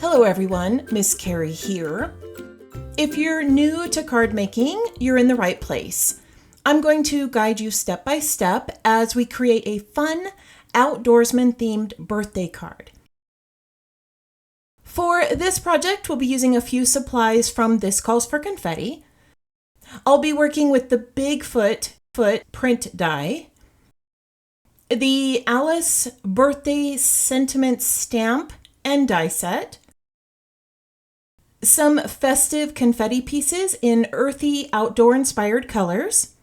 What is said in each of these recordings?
Hello everyone, Miss Carrie here. If you're new to card making, you're in the right place. I'm going to guide you step by step as we create a fun Outdoorsman themed birthday card. For this project, we'll be using a few supplies from This Calls for Confetti. I'll be working with the Bigfoot print die, the Alice birthday sentiment stamp and die set, some festive confetti pieces in earthy outdoor-inspired colors,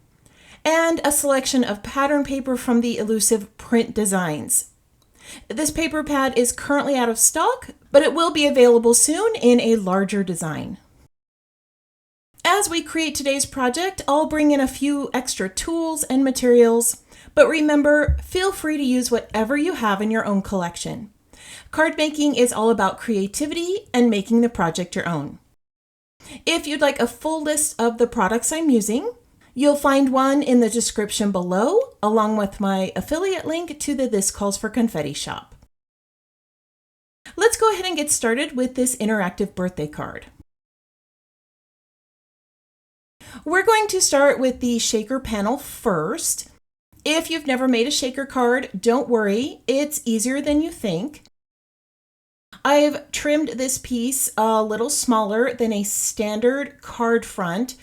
and a selection of pattern paper from the elusive print designs. This paper pad is currently out of stock, but it will be available soon in a larger design. As we create today's project, I'll bring in a few extra tools and materials, but remember, feel free to use whatever you have in your own collection. Card making is all about creativity and making the project your own. If you'd like a full list of the products I'm using, you'll find one in the description below, along with my affiliate link to the This Calls for Confetti shop. Let's go ahead and get started with this interactive birthday card. We're going to start with the shaker panel first. If you've never made a shaker card, don't worry, it's easier than you think. I've trimmed this piece a little smaller than a standard card front.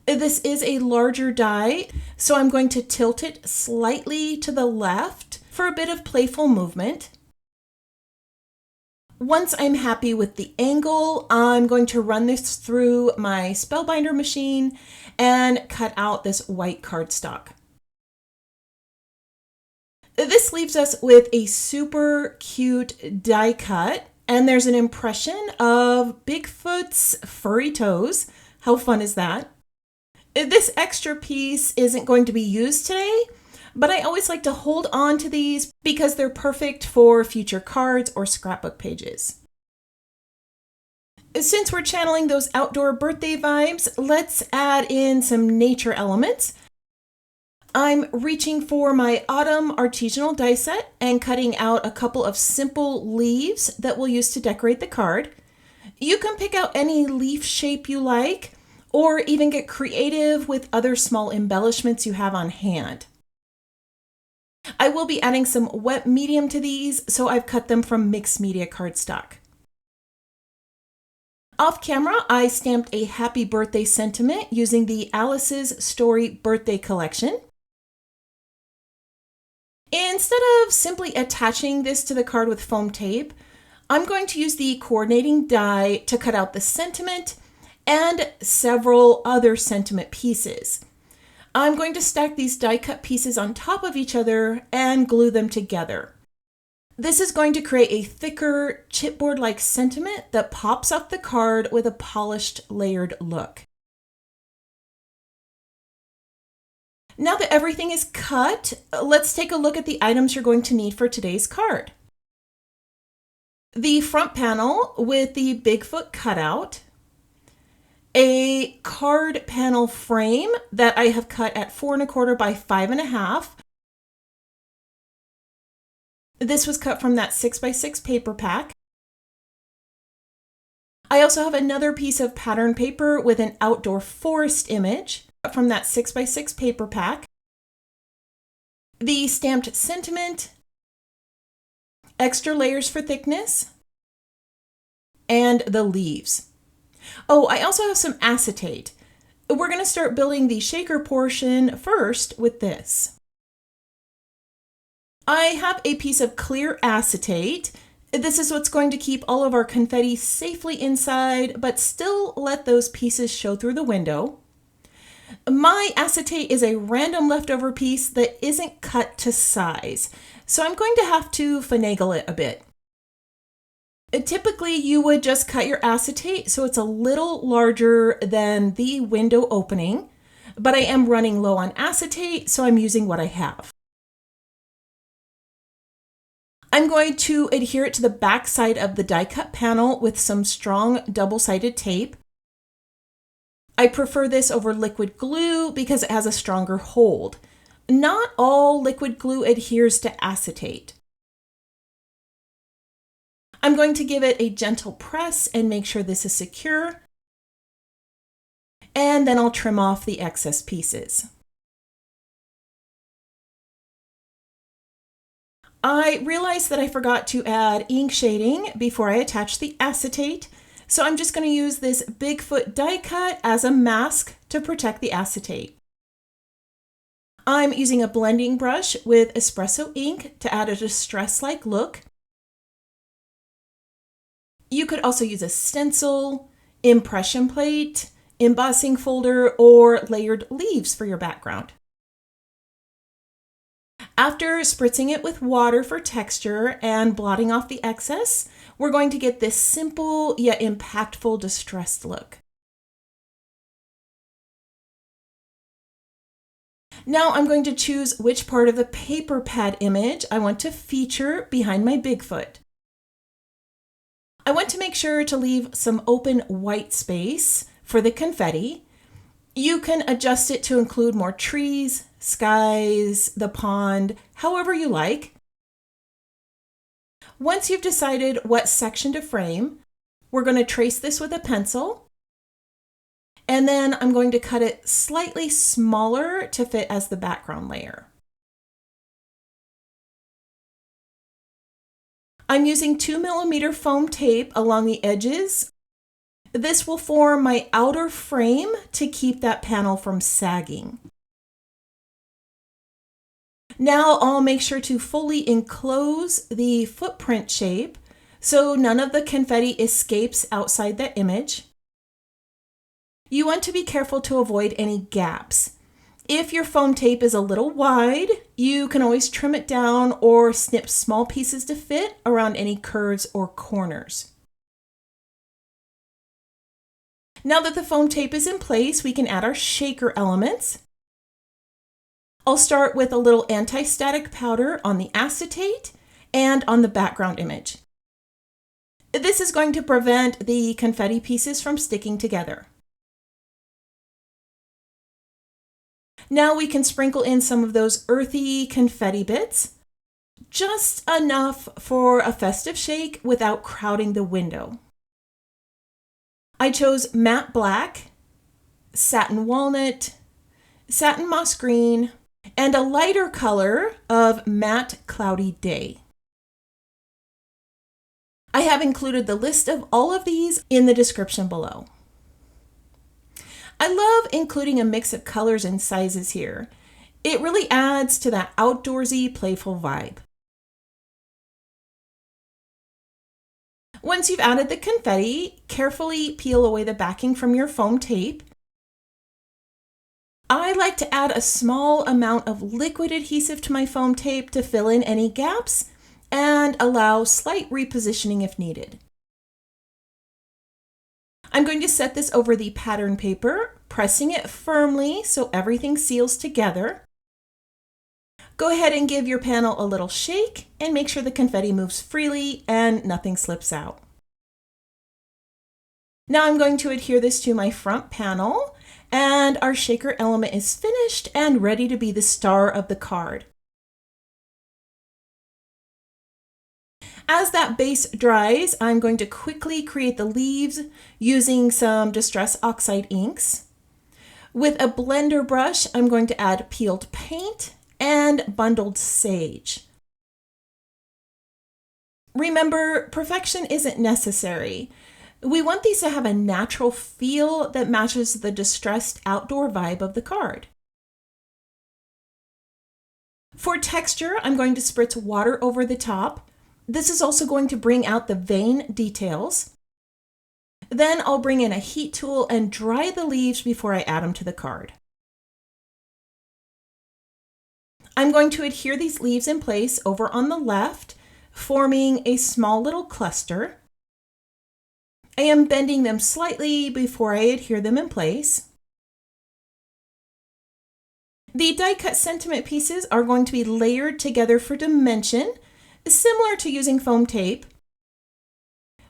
This is a larger die, so I'm going to tilt it slightly to the left for a bit of playful movement. Once I'm happy with the angle, I'm going to run this through my spellbinder machine and cut out this white cardstock. This leaves us with a super cute die cut, and there's an impression of Bigfoot's furry toes. How fun is that? This extra piece isn't going to be used today, but I always like to hold on to these because they're perfect for future cards or scrapbook pages. Since we're channeling those outdoor birthday vibes, let's add in some nature elements. I'm reaching for my autumn artisanal die set and cutting out a couple of simple leaves that we'll use to decorate the card. You can pick out any leaf shape you like, or even get creative with other small embellishments you have on hand. I will be adding some wet medium to these, so I've cut them from mixed media cardstock. Off camera, I stamped a happy birthday sentiment using the Alice's Story birthday collection. Instead of simply attaching this to the card with foam tape, I'm going to use the coordinating die to cut out the sentiment and several other sentiment pieces. I'm going to stack these die cut pieces on top of each other and glue them together. This is going to create a thicker chipboard-like sentiment that pops off the card with a polished, layered look. Now that everything is cut, let's take a look at the items you're going to need for today's card. The front panel with the Bigfoot cutout, a card panel frame that I have cut at 4 1/4 by 5 1/2. This was cut from that 6 by 6 paper pack. I also have another piece of pattern paper with an outdoor forest image from that 6 by 6 paper pack. The stamped sentiment, extra layers for thickness, and the leaves. Oh, I also have some acetate. We're going to start building the shaker portion first with this. I have a piece of clear acetate. This is what's going to keep all of our confetti safely inside, but still let those pieces show through the window. My acetate is a random leftover piece that isn't cut to size, so I'm going to have to finagle it a bit. Typically, you would just cut your acetate so it's a little larger than the window opening, but I am running low on acetate, so I'm using what I have. I'm going to adhere it to the back side of the die cut panel with some strong double-sided tape. I prefer this over liquid glue because it has a stronger hold. Not all liquid glue adheres to acetate. I'm I'm going to give it a gentle press and make sure this is secure. And then I'll trim off the excess pieces. I realized that I forgot to add ink shading before I attach the acetate, so I'm just going to use this Bigfoot die cut as a mask to protect the acetate. I'm using a blending brush with espresso ink to add a distress-like look. You could also use a stencil, impression plate, embossing folder, or layered leaves for your background. After spritzing it with water for texture and blotting off the excess, we're going to get this simple yet impactful distressed look. Now I'm going to choose which part of the paper pad image I want to feature behind my Bigfoot. I want to make sure to leave some open white space for the confetti. You can adjust it to include more trees, skies, the pond, however you like. Once you've decided what section to frame, we're going to trace this with a pencil. And then I'm going to cut it slightly smaller to fit as the background layer. I'm using 2mm foam tape along the edges. This will form my outer frame to keep that panel from sagging. Now I'll make sure to fully enclose the footprint shape so none of the confetti escapes outside the image. You want to be careful to avoid any gaps. If your foam tape is a little wide, you can always trim it down or snip small pieces to fit around any curves or corners. Now that the foam tape is in place, we can add our shaker elements. I'll start with a little anti-static powder on the acetate and on the background image. This is going to prevent the confetti pieces from sticking together. Now we can sprinkle in some of those earthy confetti bits, just enough for a festive shake without crowding the window. I chose matte black, satin walnut, satin moss green, and a lighter color of matte cloudy day. I have included the list of all of these in the description below. I love including a mix of colors and sizes here. It really adds to that outdoorsy, playful vibe. Once you've added the confetti, carefully peel away the backing from your foam tape. I like to add a small amount of liquid adhesive to my foam tape to fill in any gaps and allow slight repositioning if needed. I'm going to set this over the pattern paper, pressing it firmly so everything seals together. Go ahead and give your panel a little shake and make sure the confetti moves freely and nothing slips out. Now I'm going to adhere this to my front panel, and our shaker element is finished and ready to be the star of the card. As that base dries, I'm going to quickly create the leaves using some Distress Oxide inks. With a blender brush, I'm going to add peeled paint and bundled sage. Remember, perfection isn't necessary. We want these to have a natural feel that matches the distressed outdoor vibe of the card. For texture, I'm going to spritz water over the top. This is also going to bring out the vein details. Then I'll bring in a heat tool and dry the leaves before I add them to the card. I'm going to adhere these leaves in place over on the left, forming a small little cluster. I am bending them slightly before I adhere them in place. The die cut sentiment pieces are going to be layered together for dimension, similar to using foam tape.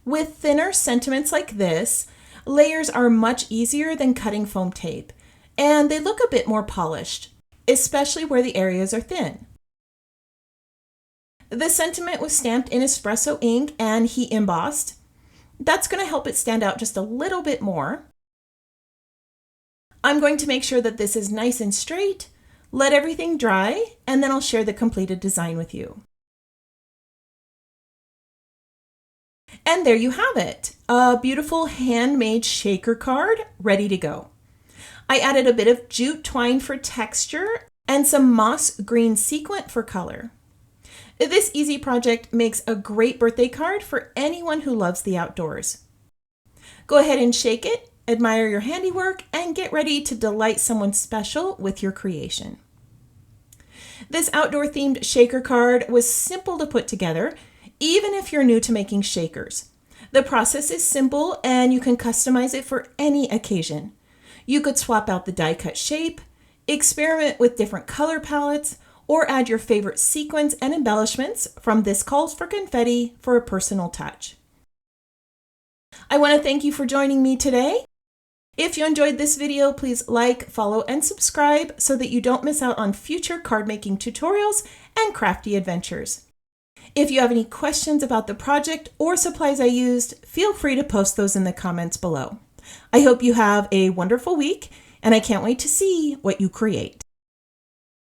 With thinner sentiments like this, layers are much easier than cutting foam tape, and they look a bit more polished, especially where the areas are thin. The sentiment was stamped in espresso ink and heat embossed. That's going to help it stand out just a little bit more. I'm going to make sure that this is nice and straight, let everything dry, and then I'll share the completed design with you. And there you have it, a beautiful handmade shaker card ready to go. I added a bit of jute twine for texture and some moss green sequin for color. This easy project makes a great birthday card for anyone who loves the outdoors. Go ahead and shake it, admire your handiwork, and get ready to delight someone special with your creation. This outdoor-themed shaker card was simple to put together, even if you're new to making shakers. The process is simple and you can customize it for any occasion. You could swap out the die-cut shape, experiment with different color palettes, or add your favorite sequins and embellishments from This Calls for Confetti for a personal touch. I want to thank you for joining me today. If you enjoyed this video, please like, follow, and subscribe so that you don't miss out on future card making tutorials and crafty adventures. If you have any questions about the project or supplies I used, feel free to post those in the comments below. I hope you have a wonderful week, and I can't wait to see what you create.